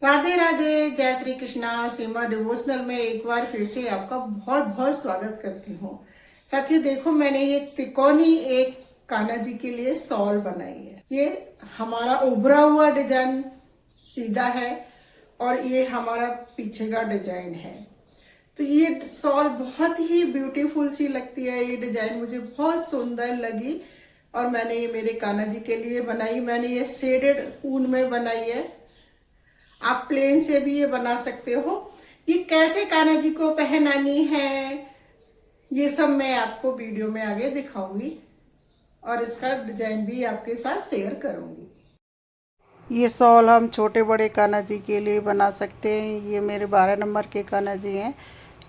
राधे राधे, जय श्री कृष्णा। सीमा डिवोशनल में एक बार फिर से आपका बहुत बहुत स्वागत करती हूँ। साथियों देखो, मैंने ये तिकोनी एक कान्हा जी के लिए सॉल बनाई है। ये हमारा उभरा हुआ डिजाइन सीधा है और ये हमारा पीछे का डिजाइन है। तो ये सॉल बहुत ही ब्यूटीफुल सी लगती है। ये डिजाइन मुझे बहुत सुंदर लगी और मैंने ये मेरे कान्हा जी के लिए बनाई। मैंने ये शेडेड ऊन में बनाई है। आप प्लेन से भी ये बना सकते हो। ये कैसे कान्हा जी को पहनानी है, ये सब मैं आपको वीडियो में आगे दिखाऊंगी और इसका डिजाइन भी आपके साथ शेयर करूंगी। ये शॉल हम छोटे बड़े कान्हा जी के लिए बना सकते हैं। ये मेरे 12 नंबर के कान्हा जी हैं।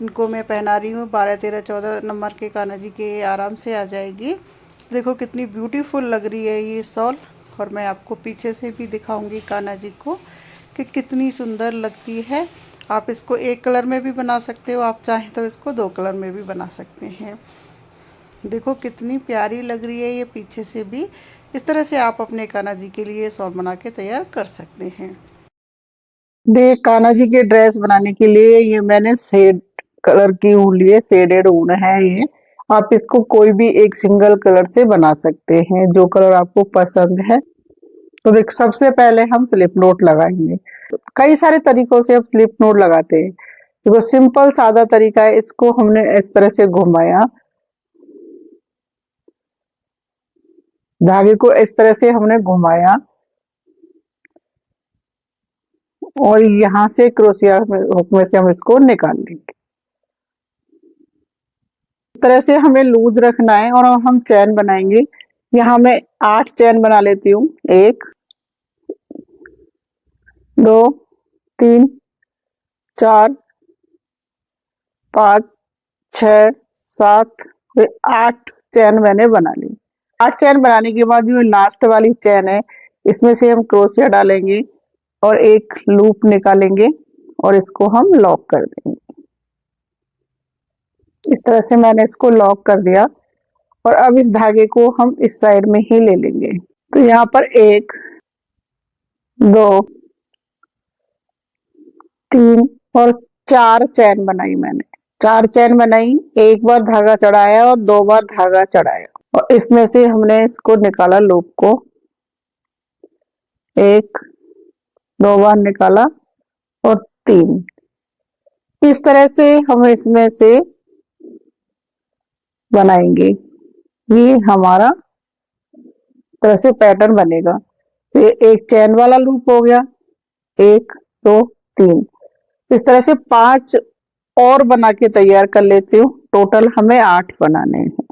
इनको मैं पहना रही हूँ। 12, 13, 14 नंबर के कान्हा जी के आराम से आ जाएगी। देखो कितनी ब्यूटीफुल लग रही है ये शॉल। और मैं आपको पीछे से भी दिखाऊंगी कान्हा जी को कि कितनी सुंदर लगती है। आप इसको एक कलर में भी बना सकते हो, आप चाहें तो इसको 2 कलर में भी बना सकते हैं। देखो कितनी प्यारी लग रही है ये पीछे से भी। इस तरह से आप अपने कान्हा जी के लिए शॉल बना के तैयार कर सकते हैं। देख, कान्हा जी के ड्रेस बनाने के लिए ये मैंने शेड कलर की ऊन ली है, शेडेड ऊन है ये। आप इसको कोई भी एक सिंगल कलर से बना सकते हैं, जो कलर आपको पसंद है। तो देख, सबसे पहले हम स्लिप नोट लगाएंगे। तो कई सारे तरीकों से हम स्लिप नोट लगाते हैं। देखो, सिंपल सादा तरीका है। इसको हमने इस तरह से घुमाया, धागे को इस तरह से हमने घुमाया और यहाँ से क्रोशिया हुक में से हम इसको निकाल लेंगे। इस तरह से हमें लूज रखना है और हम चैन बनाएंगे। यहाँ मैं 8 चैन बना लेती हूँ। 1, 2, 3, 4, 5, 6, 7, 8 चैन मैंने बना ली। 8 चैन बनाने के बाद जो लास्ट वाली चैन है, इसमें से हम क्रोशिया डालेंगे और एक लूप निकालेंगे और इसको हम लॉक कर देंगे। इस तरह से मैंने इसको लॉक कर दिया और अब इस धागे को हम इस साइड में ही ले लेंगे। तो यहाँ पर 1, 2, 3 और 4 चैन बनाई मैंने। 4 चैन बनाई, एक बार धागा चढ़ाया और 2 बार धागा चढ़ाया और इसमें से हमने इसको निकाला लूप को। 1, 2 बार निकाला और 3। इस तरह से हम इसमें से बनाएंगे। ये हमारा तरह से पैटर्न बनेगा। तो ये एक चैन वाला लूप हो गया, 1, 2, 3। इस तरह से 5 और बना के तैयार कर लेती हूँ। टोटल हमें 8 बनाने हैं।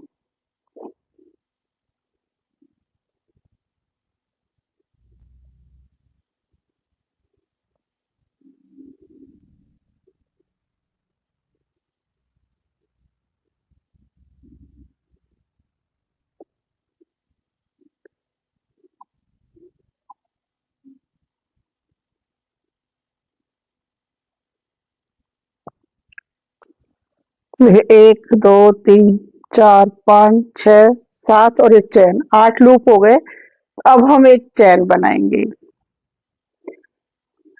देखिए, 1, 2, 3, 4, 5, 6, 7 और एक चैन, 8 लूप हो गए। अब हम एक चैन बनाएंगे।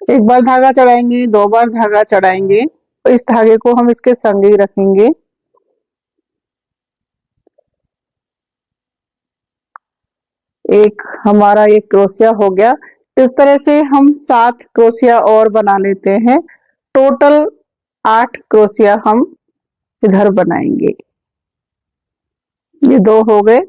एक बार धागा चढ़ाएंगे, 2 बार धागा चढ़ाएंगे। इस धागे को हम इसके संग ही रखेंगे। एक हमारा एक क्रोशिया हो गया। इस तरह से हम 7 क्रोशिया और बना लेते हैं। टोटल 8 क्रोशिया हम इधर बनाएंगे। ये 2 हो गए।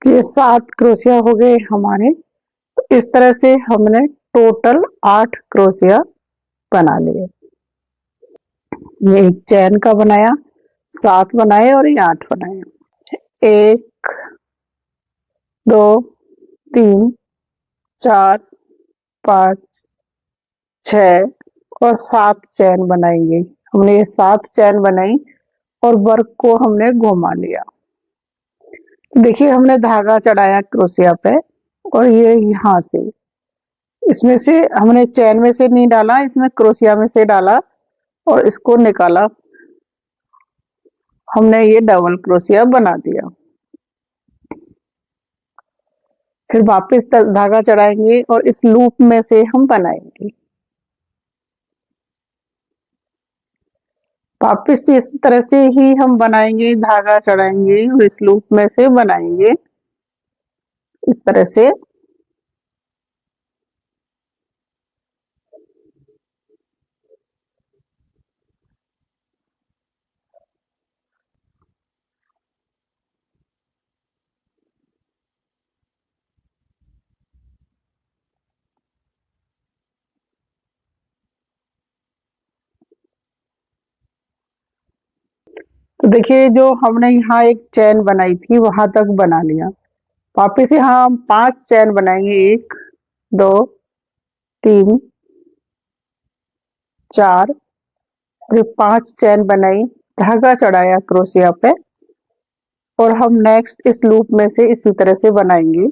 ये 7 क्रोशिया हो गए हमारे। तो इस तरह से हमने टोटल 8 क्रोशिया बना लिए। ये एक चैन का बनाया, 7 बनाए और ये 8 बनाए। 1 2 3 4 5 6 और 7 चैन बनाएंगे। हमने ये 7 चैन बनाई और वर्क को हमने घुमा लिया। देखिए हमने धागा चढ़ाया क्रोशिया पे और ये यहाँ से इसमें से हमने चैन में से नहीं डाला, इसमें क्रोशिया में से डाला और इसको निकाला। हमने ये डबल क्रोशिया बना दिया। फिर वापस धागा चढ़ाएंगे और इस लूप में से हम बनाएंगे। वापस इस तरह से ही हम बनाएंगे, धागा चढ़ाएंगे और इस लूप में से बनाएंगे इस तरह से। तो देखिए जो हमने यहाँ एक चैन बनाई थी वहां तक बना लिया। वापिस यहाँ हम 5 चैन बनाएंगे, 1 2 3 4 और ये 5 चैन बनाई, धागा चढ़ाया क्रोशिया पे और हम नेक्स्ट इस लूप में से इसी तरह से बनाएंगे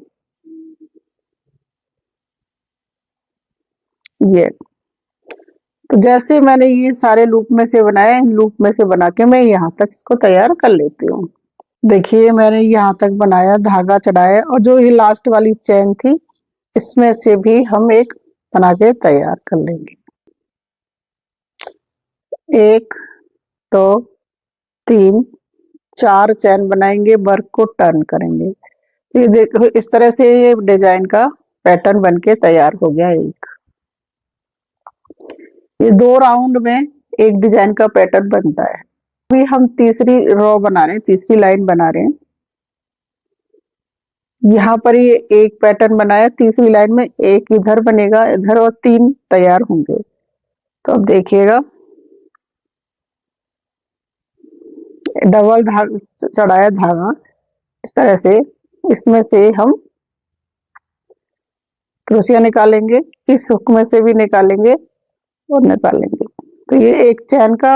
ये। तो जैसे मैंने ये सारे लूप में से बनाए, इन लूप में से बना के मैं यहाँ तक इसको तैयार कर लेती हूँ। देखिए मैंने यहाँ तक बनाया, धागा चढ़ाया और जो ये लास्ट वाली चैन थी इसमें से भी हम एक बना के तैयार कर लेंगे। 1 2 3 4 चैन बनाएंगे, वर्क को टर्न करेंगे। ये देखो इस तरह से ये डिजाइन का पैटर्न बनके तैयार हो गया। ये 2 राउंड में एक डिजाइन का पैटर्न बनता है। अभी हम तीसरी रो बना रहे हैं, तीसरी लाइन बना रहे हैं। यहाँ पर ये एक पैटर्न बनाया, तीसरी लाइन में एक इधर बनेगा, इधर और 3 तैयार होंगे। तो अब देखिएगा डबल धागा चढ़ाया धागा इस तरह से, इसमें से हम क्रोशिया निकालेंगे, इस हुक में से भी निकालेंगे और निकालेंगे। तो ये एक चैन का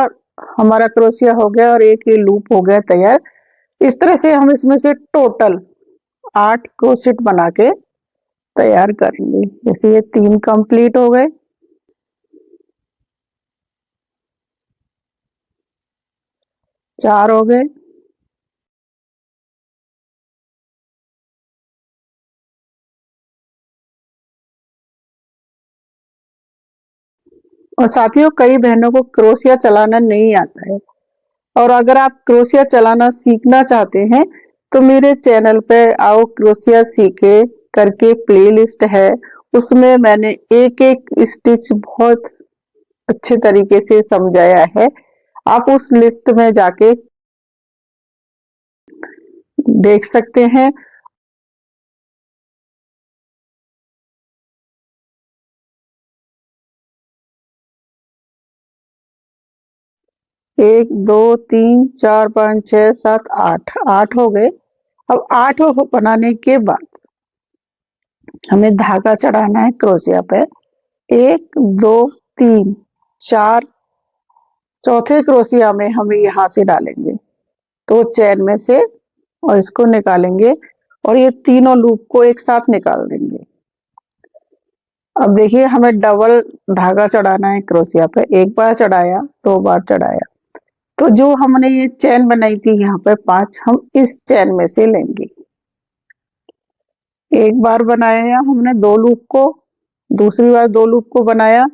हमारा क्रोशिया हो गया और एक ये लूप हो गया तैयार। इस तरह से हम इसमें से टोटल 8 क्रोशेट बना के तैयार करेंगे। जैसे ये 3 कंप्लीट हो गए, 4 हो गए, और साथियों कई बहनों को क्रोशिया चलाना नहीं आता है, और अगर आप क्रोशिया चलाना सीखना चाहते हैं तो मेरे चैनल पे आओ क्रोशिया सीखे करके प्लेलिस्ट है, उसमें मैंने एक एक स्टिच बहुत अच्छे तरीके से समझाया है। आप उस लिस्ट में जाके देख सकते हैं। एक दो तीन चार पाँच छह सात आठ, 8 हो गए। अब 8 बनाने के बाद हमें धागा चढ़ाना है क्रोशिया पे। 1 2 3 4, चौथे क्रोशिया में हम यहाँ से डालेंगे तो चैन में से और इसको निकालेंगे और ये तीनों लूप को एक साथ निकाल देंगे। अब देखिए हमें डबल धागा चढ़ाना है क्रोशिया पे, एक बार चढ़ाया, 2 बार चढ़ाया। तो जो हमने ये चैन बनाई थी यहाँ पे 5, हम इस चैन में से लेंगे। एक बार बनाया हमने 2 लूप को, दूसरी बार 2 लूप को बनाया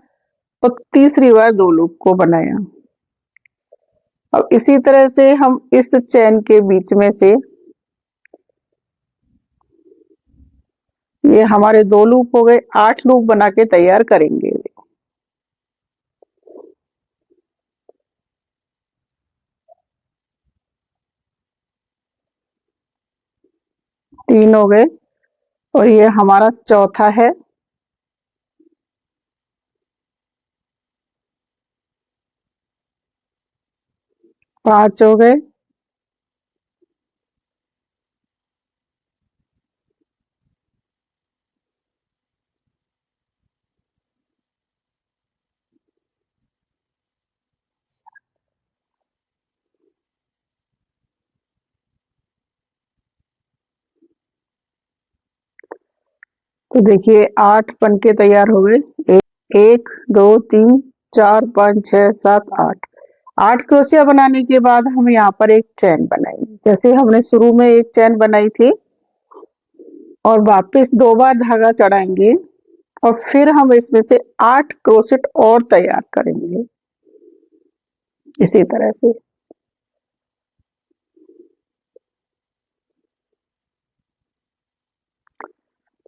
और तीसरी बार 2 लूप को बनाया। अब इसी तरह से हम इस चैन के बीच में से ये हमारे 2 लूप हो गए, 8 लूप बना के तैयार करेंगे। तीन हो गए और ये हमारा चौथा है। 5 हो गए। तो देखिए 8 बन के तैयार हो गए। 1 2 3 4 5 6 7 8। 8 क्रोशिया बनाने के बाद हम यहाँ पर एक चैन बनाएंगे, जैसे हमने शुरू में एक चैन बनाई थी, और वापस 2 बार धागा चढ़ाएंगे और फिर हम इसमें से 8 क्रोशेट और तैयार करेंगे इसी तरह से।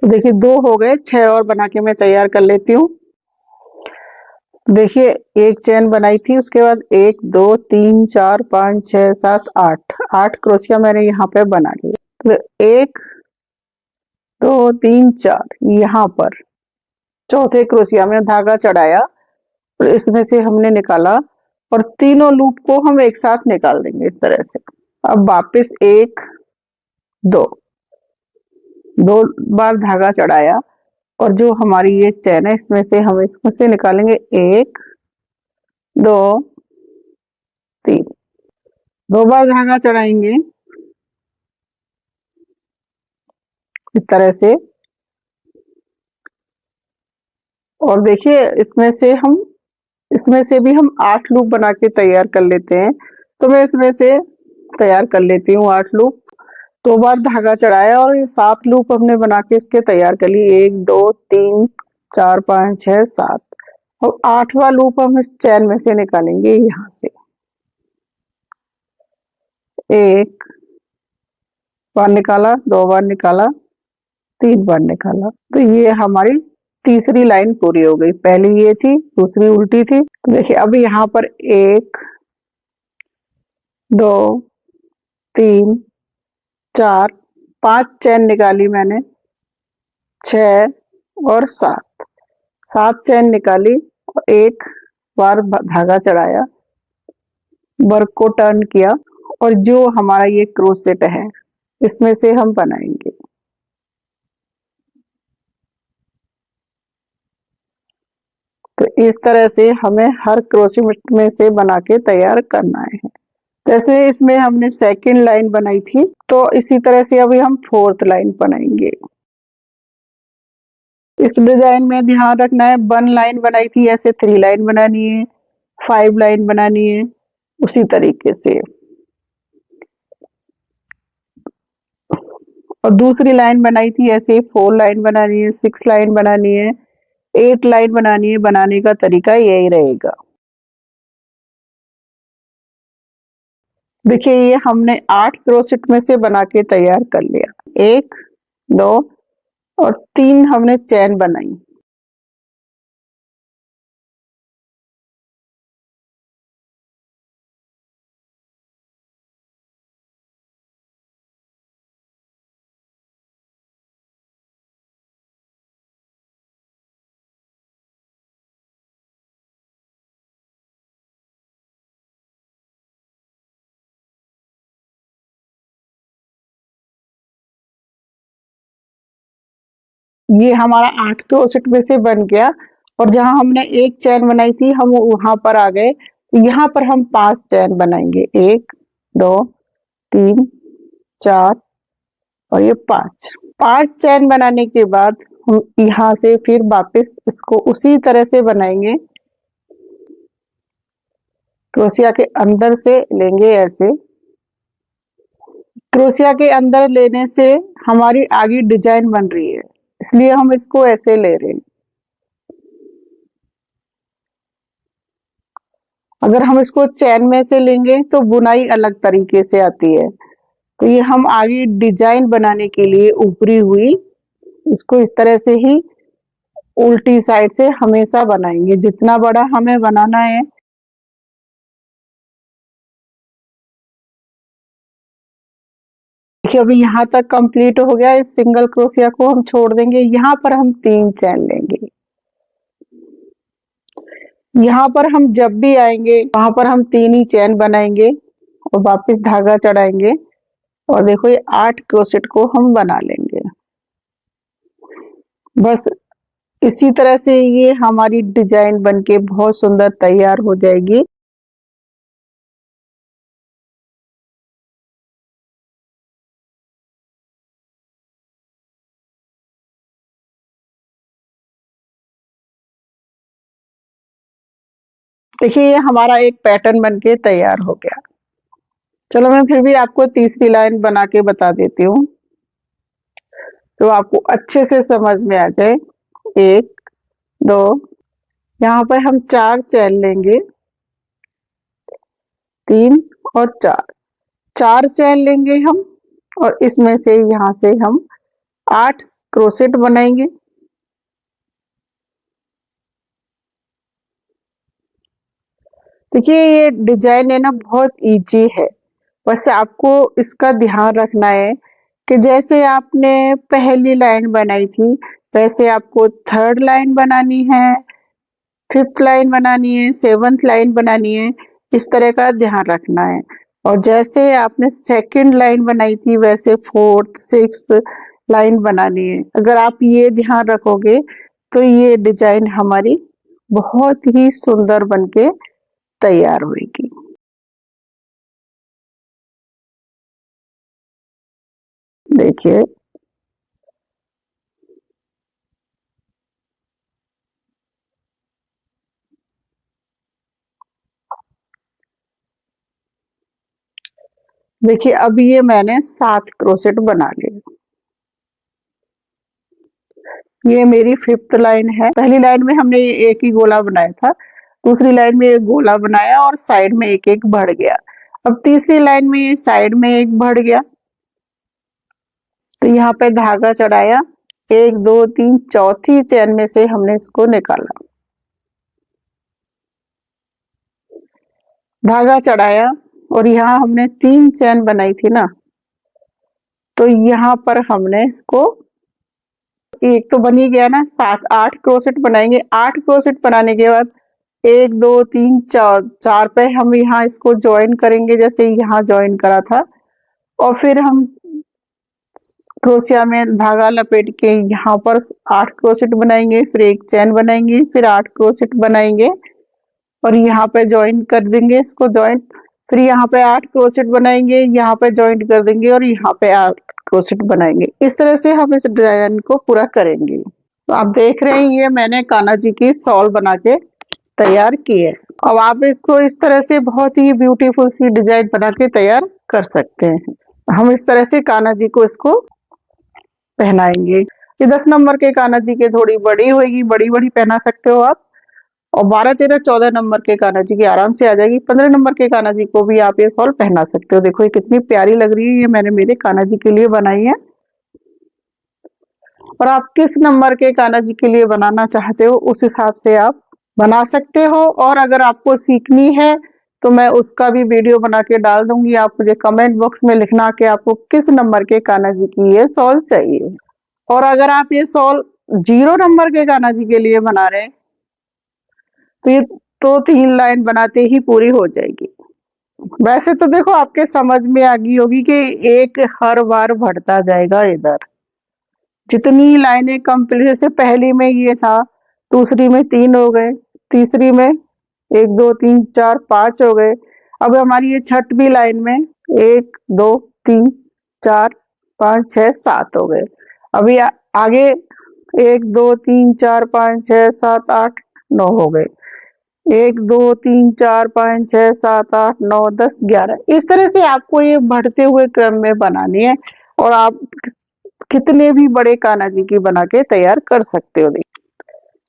तो देखिए 2 हो गए, 6 और बना के मैं तैयार कर लेती हूँ। देखिए एक चैन बनाई थी, उसके बाद 1 2 3 4 5 6 7 8। 8 क्रोशिया मैंने यहाँ पे बना लिए। तो 1 2 3 4 यहाँ पर चौथे क्रोशिया में धागा चढ़ाया और इसमें से हमने निकाला, और तीनों लूप को हम एक साथ निकाल देंगे इस तरह से। अब वापस 1 2 2 बार धागा चढ़ाया, और जो हमारी ये चैन है इसमें से हम इसमें से निकालेंगे 1 2 3। 2 बार धागा चढ़ाएंगे इस तरह से, और देखिए इसमें से भी हम 8 लूप बना के तैयार कर लेते हैं। तो मैं इसमें से तैयार कर लेती हूँ 8 लूप। 2 बार धागा चढ़ाया और ये 7 लूप हमने बना के इसके तैयार कर लिए। 1 2 3 4 5 6 7। और 8वां लूप हम इस चैन में से निकालेंगे यहाँ से। 1 बार निकाला, 2 बार निकाला, 3 बार निकाला। तो ये हमारी तीसरी लाइन पूरी हो गई। पहली ये थी, दूसरी उल्टी थी। तो देखिए अब यहाँ पर 1 2 3 4 5 चैन निकाली मैंने, 6 और 7। 7 चैन निकाली और 1 बार धागा चढ़ाया, वर्क को टर्न किया, और जो हमारा ये क्रोशेट है इसमें से हम बनाएंगे। तो इस तरह से हमें हर क्रोशेट में से बना के तैयार करना है। जैसे इसमें हमने सेकंड लाइन बनाई थी, तो इसी तरह से अभी हम 4th लाइन बनाएंगे। इस डिजाइन में ध्यान रखना है, 1 लाइन बनाई थी, ऐसे 3 लाइन बनानी है, 5 लाइन बनानी है, उसी तरीके से। और दूसरी लाइन बनाई थी ऐसे 4 लाइन बनानी है, 6 लाइन बनानी है, 8 लाइन बनानी है। बनाने का तरीका यही रहेगा। देखिए ये हमने 8 क्रोशेट में से बना के तैयार कर लिया। 1 2 और 3 हमने चैन बनाई। ये हमारा 8 क्रोशेट में से बन गया, और जहां हमने एक चैन बनाई थी हम वहां पर आ गए। तो यहाँ पर हम 5 चैन बनाएंगे, 1 2 3 4 और ये 5 चैन बनाने के बाद हम यहाँ से फिर वापस इसको उसी तरह से बनाएंगे। क्रोशिया के अंदर से लेंगे ऐसे। क्रोशिया के अंदर लेने से हमारी आगे डिजाइन बन रही है, इसलिए हम इसको ऐसे ले रहे हैं। अगर हम इसको चैन में से लेंगे तो बुनाई अलग तरीके से आती है। तो ये हम आगे डिजाइन बनाने के लिए ऊपरी हुई इसको इस तरह से ही उल्टी साइड से हमेशा बनाएंगे, जितना बड़ा हमें बनाना है। देखिए अभी यहाँ तक कंप्लीट हो गया। इस सिंगल क्रोशिया को हम छोड़ देंगे। यहाँ पर हम 3 चैन लेंगे। यहाँ पर हम जब भी आएंगे वहां पर हम 3 ही चैन बनाएंगे। और वापस धागा चढ़ाएंगे और देखो ये 8 क्रोशेट को हम बना लेंगे। बस इसी तरह से ये हमारी डिजाइन बनके बहुत सुंदर तैयार हो जाएगी। देखिए ये हमारा एक पैटर्न बनके तैयार हो गया। चलो मैं फिर भी आपको तीसरी लाइन बना के बता देती हूँ तो आपको अच्छे से समझ में आ जाए। 1 2 यहाँ पर हम 4 चैन लेंगे, 3 और 4 चैन लेंगे हम और इसमें से यहाँ से हम 8 क्रोशेट बनाएंगे। देखिए ये डिजाइन है ना बहुत इजी है, बस आपको इसका ध्यान रखना है कि जैसे आपने पहली लाइन बनाई थी वैसे आपको थर्ड लाइन बनानी है, फिफ्थ लाइन बनानी है, सेवंथ लाइन बनानी है, इस तरह का ध्यान रखना है। और जैसे आपने सेकंड लाइन बनाई थी वैसे फोर्थ सिक्स्थ लाइन बनानी है। अगर आप ये ध्यान रखोगे तो ये डिजाइन हमारी बहुत ही सुंदर बनके तैयार होगी। देखिए देखिए अब ये मैंने 7 क्रोशेट बना लिए। ये मेरी फिफ्थ लाइन है। पहली लाइन में हमने एक ही गोला बनाया था, दूसरी लाइन में एक गोला बनाया और साइड में एक एक बढ़ गया। अब तीसरी लाइन में ये साइड में एक बढ़ गया तो यहाँ पे धागा चढ़ाया, 1 2 3 चौथी चैन में से हमने इसको निकाला, धागा चढ़ाया और यहाँ हमने 3 चैन बनाई थी ना, तो यहाँ पर हमने इसको एक तो बन ही गया ना, 7 8 क्रोशेट बनाएंगे। 8 क्रोशेट बनाने के बाद 1 2 3 4 पे हम यहाँ इसको ज्वाइन करेंगे जैसे यहाँ ज्वाइन करा था और फिर हम क्रोशिया में धागा लपेट के यहाँ पर 8 क्रोशेट बनाएंगे, फिर एक चैन बनाएंगे, फिर 8 क्रोशेट बनाएंगे और यहाँ पे ज्वाइन कर देंगे इसको ज्वाइन, फिर यहाँ पे 8 क्रोशेट बनाएंगे, यहाँ पे ज्वाइन कर देंगे और यहाँ पे 8 क्रोशेट बनाएंगे। इस तरह से हम इस डिजाइन को पूरा करेंगे। तो आप देख रहे हैं ये मैंने कान्हा जी की शॉल बना के तैयार की है। अब आप इसको इस तरह से बहुत ही ब्यूटीफुल सी डिजाइन बना के तैयार कर सकते हैं। हम इस तरह से कान्हा जी को इसको पहनाएंगे। ये 10 नंबर के कान्हा जी के थोड़ी बड़ी होगी, बड़ी बड़ी पहना सकते हो आप, और 12 13 14 नंबर के कान्हा जी की आराम से आ जाएगी। 15 नंबर के कान्हा जी को भी आप ये शॉल पहना सकते हो। देखो ये कितनी प्यारी लग रही है, ये मैंने मेरे कान्हा जी के लिए बनाई है। और आप किस नंबर के कान्हा जी के लिए बनाना चाहते हो उस हिसाब से आप बना सकते हो। और अगर आपको सीखनी है तो मैं उसका भी वीडियो बना के डाल दूंगी, आप मुझे कमेंट बॉक्स में लिखना कि आपको किस नंबर के कान्हा जी की ये शॉल चाहिए। और अगर आप ये शॉल 0 नंबर के कान्हा जी के लिए बना रहे हैं तो ये तो 3 लाइन बनाते ही पूरी हो जाएगी। वैसे तो देखो आपके समझ में आ गई होगी कि एक हर बार बढ़ता जाएगा। इधर जितनी लाइनें कंप्लीट, जैसे पहली में ये था, दूसरी में 3 हो गए, तीसरी में 1 2 3 4 5 हो गए। अब हमारी ये छठवीं लाइन में 1 2 3 4 5 6 7 हो गए। अभी आगे 1 2 3 4 5 6 7 8 9 हो गए। 1 2 3 4 5 6 7 8 9 10 11, इस तरह से आपको ये बढ़ते हुए क्रम में बनानी है और आप कितने भी बड़े कान्हा जी की बना के तैयार कर सकते हो।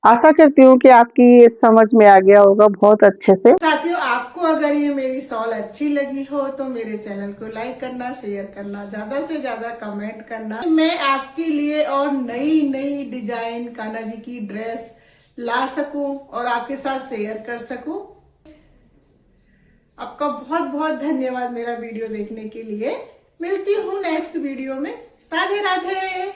आशा करती हूँ कि आपकी ये समझ में आ गया होगा बहुत अच्छे से। साथियों, आपको अगर ये मेरी शॉल अच्छी लगी हो तो मेरे चैनल को लाइक करना, शेयर करना, ज्यादा से ज्यादा कमेंट करना। मैं आपके लिए और नई नई डिजाइन कान्हा जी की ड्रेस ला सकूं और आपके साथ शेयर कर सकूं। आपका बहुत बहुत धन्यवाद मेरा वीडियो देखने के लिए। मिलती हूँ नेक्स्ट वीडियो में। राधे राधे।